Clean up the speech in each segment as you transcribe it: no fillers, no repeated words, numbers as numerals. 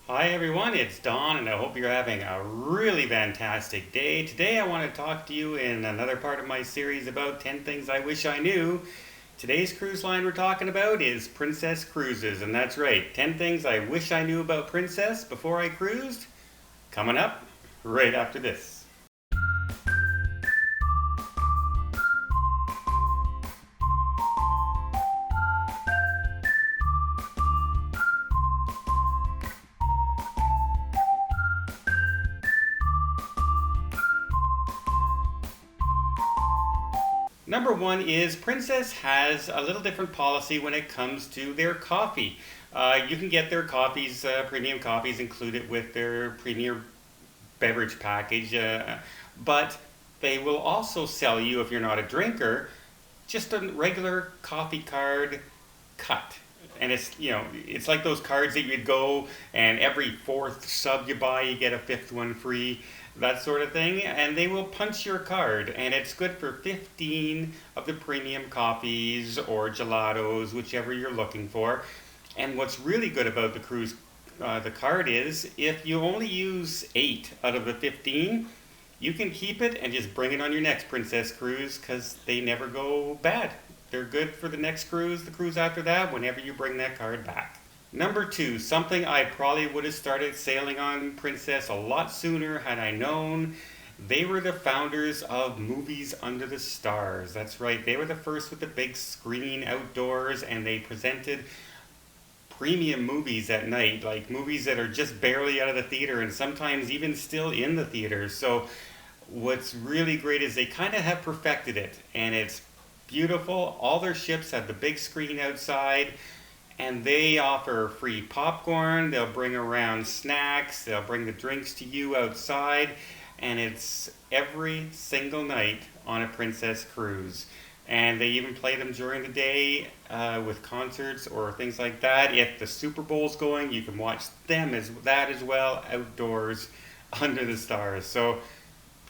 Hi everyone, it's Don, and I hope you're having a really fantastic day. Today I want to talk to you in another part of my series about 10 things I wish I knew. Today's cruise line we're talking about is Princess Cruises, and that's right, 10 things I wish I knew about Princess before I cruised. Coming up right after this. Number one is Princess has a little different policy when it comes to their coffee. You can get their coffees, premium coffees, included with their premium beverage package, but they will also sell you, if you're not a drinker, just a regular coffee card cut. And it's like those cards that you'd go and every fourth sub you buy, you get a fifth one free, that sort of thing. And they will punch your card, and it's good for 15 of the premium coffees or gelatos, whichever you're looking for. And what's really good about the card is if you only use 8 out of the 15, you can keep it and just bring it on your next Princess cruise because they never go bad. They're good for the next cruise, the cruise after that, whenever you bring that card back. Number two, something I probably would have started sailing on Princess a lot sooner had I known. They were the founders of Movies Under the Stars. That's right, they were the first with the big screen outdoors, and they presented premium movies at night, like movies that are just barely out of the theater and sometimes even still in the theaters. So what's really great is they kind of have perfected it, and it's beautiful. All their ships have the big screen outside, and they offer free popcorn. They'll bring around snacks, they'll bring the drinks to you outside, and it's every single night on a Princess cruise. And they even play them during the day with concerts or things like that. If the Super Bowl's going, you can watch them as well outdoors under the stars. So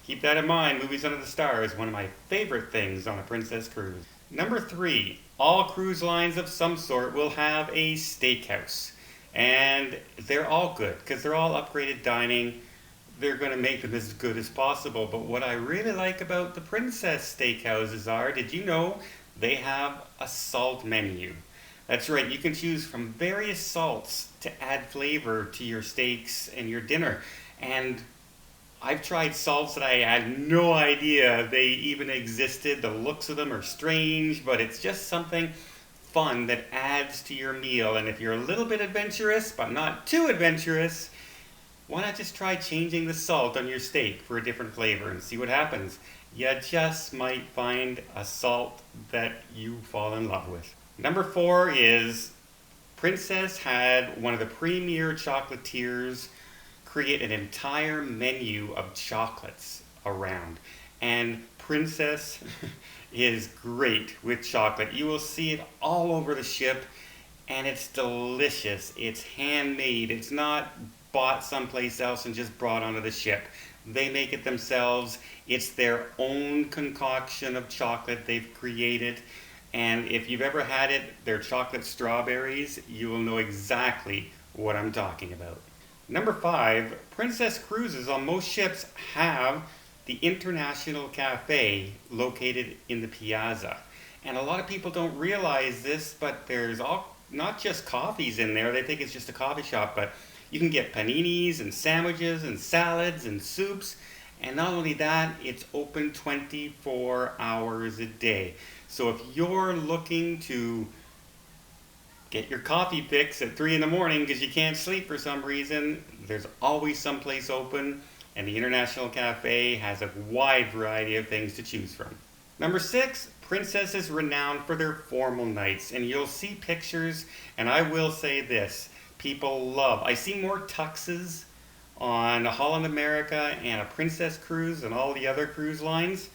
keep that in mind. Movies Under the Stars, one of my favorite things on a Princess cruise. Number three, all cruise lines of some sort will have a steakhouse. And they're all good because they're all upgraded dining. They're going to make them as good as possible. But what I really like about the Princess steakhouses are, did you know they have a salt menu? That's right, you can choose from various salts to add flavor to your steaks and your dinner. And I've tried salts that I had no idea they even existed. The looks of them are strange, but it's just something fun that adds to your meal. And if you're a little bit adventurous, but not too adventurous, why not just try changing the salt on your steak for a different flavor and see what happens? You just might find a salt that you fall in love with. Number four is Princess had one of the premier chocolatiers create an entire menu of chocolates around. And Princess is great with chocolate. You will see it all over the ship, and it's delicious. It's handmade. It's not bought someplace else and just brought onto the ship. They make it themselves. It's their own concoction of chocolate they've created. And if you've ever had it, their chocolate strawberries, you will know exactly what I'm talking about. Number five, Princess Cruises on most ships have the International Cafe located in the Piazza. And a lot of people don't realize this, but there's all not just coffees in there. They think it's just a coffee shop, but you can get paninis and sandwiches and salads and soups. And not only that, it's open 24 hours a day. So if you're looking to get your coffee fix at 3 in the morning because you can't sleep for some reason, there's always someplace open, and the International Cafe has a wide variety of things to choose from. Number six, Princess is renowned for their formal nights, and you'll see pictures, and I will say this, people love, I see more tuxes on a Holland America and a Princess cruise and all the other cruise lines,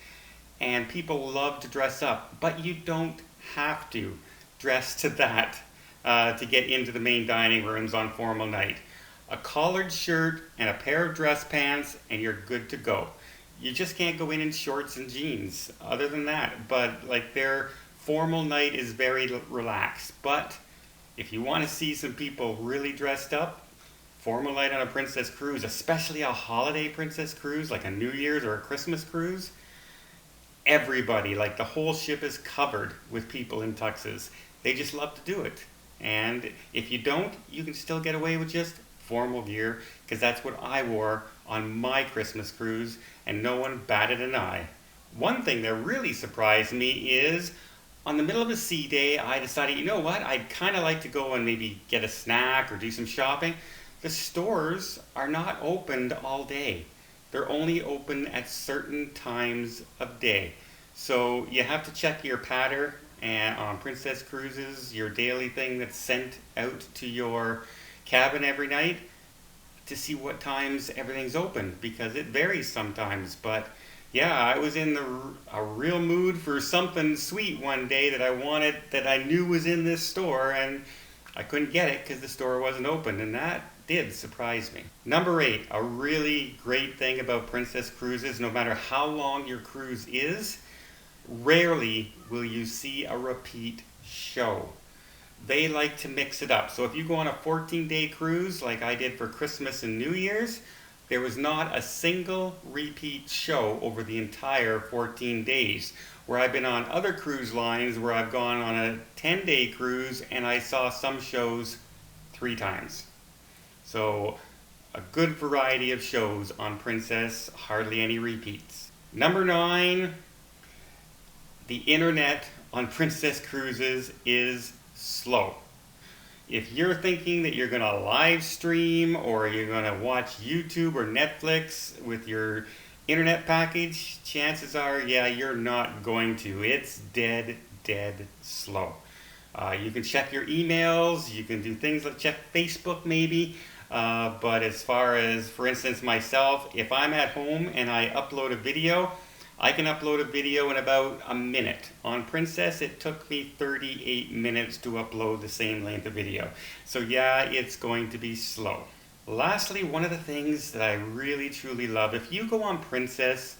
and people love to dress up, but you don't have to dress to that to get into the main dining rooms on formal night. A collared shirt and a pair of dress pants, and you're good to go. You just can't go in shorts and jeans. Other than that, but like their formal night is very relaxed. But if you want to see some people really dressed up, formal night on a princess cruise, especially a holiday princess cruise, like a New Year's or a Christmas cruise, everybody, like the whole ship is covered with people in tuxes. They just love to do it. And if you don't, you can still get away with just formal gear, because that's what I wore on my Christmas cruise, and no one batted an eye. One thing that really surprised me is on the middle of a sea day, I decided, you know what, I'd kind of like to go and maybe get a snack or do some shopping. The stores are not opened all day. They're only open at certain times of day. So you have to check your pattern and on Princess Cruises, your daily thing that's sent out to your cabin every night, to see what times everything's open, because it varies sometimes. But yeah, I was in a real mood for something sweet one day that I wanted, that I knew was in this store, and I couldn't get it because the store wasn't open, and that did surprise me. Number 8, a really great thing about Princess Cruises, no matter how long your cruise is, rarely will you see a repeat show. They like to mix it up. So if you go on a 14-day cruise like I did for Christmas and New Year's, there was not a single repeat show over the entire 14 days. Where I've been on other cruise lines where I've gone on a 10-day cruise and I saw some shows 3 times. So a good variety of shows on Princess, hardly any repeats. Number 9, the internet on Princess Cruises is slow. If you're thinking that you're going to live stream or you're going to watch YouTube or Netflix with your internet package, chances are, yeah, you're not going to. It's dead slow. You can check your emails, you can do things like check Facebook maybe, but as far as, for instance, myself, if I'm at home and I upload a video, I can upload a video in about a minute. On Princess, it took me 38 minutes to upload the same length of video. So yeah, it's going to be slow. Lastly, one of the things that I really truly love, if you go on Princess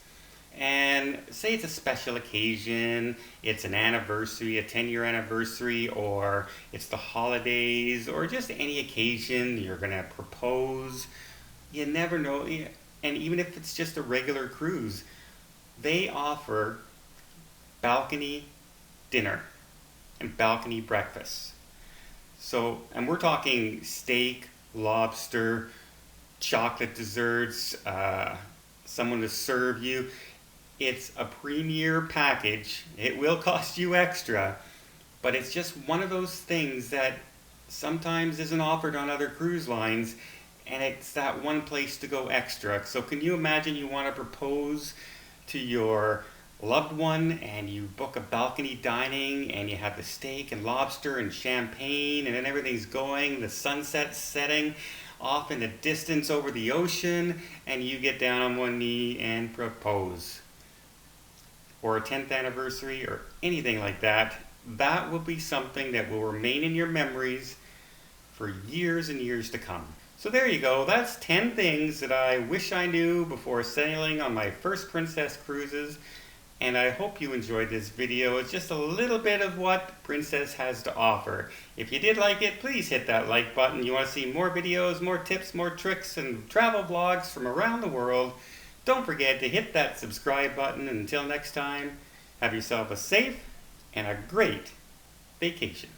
and say it's a special occasion, it's an anniversary, a 10-year anniversary, or it's the holidays, or just any occasion, you're going to propose, you never know. And even if it's just a regular cruise, they offer balcony dinner and balcony breakfast. So, and we're talking steak, lobster, chocolate desserts, someone to serve you. It's a premier package. It will cost you extra, but it's just one of those things that sometimes isn't offered on other cruise lines, and it's that one place to go extra. So can you imagine you want to propose to your loved one and you book a balcony dining and you have the steak and lobster and champagne and then everything's going, the sunset's setting off in the distance over the ocean, and you get down on one knee and propose. Or a 10th anniversary or anything like that, that will be something that will remain in your memories for years and years to come. So there you go, that's 10 things that I wish I knew before sailing on my first Princess Cruises, and I hope you enjoyed this video. It's just a little bit of what Princess has to offer. If you did like it, please hit that like button. You want to see more videos, more tips, more tricks, and travel vlogs from around the world, don't forget to hit that subscribe button. Until next time, have yourself a safe and a great vacation.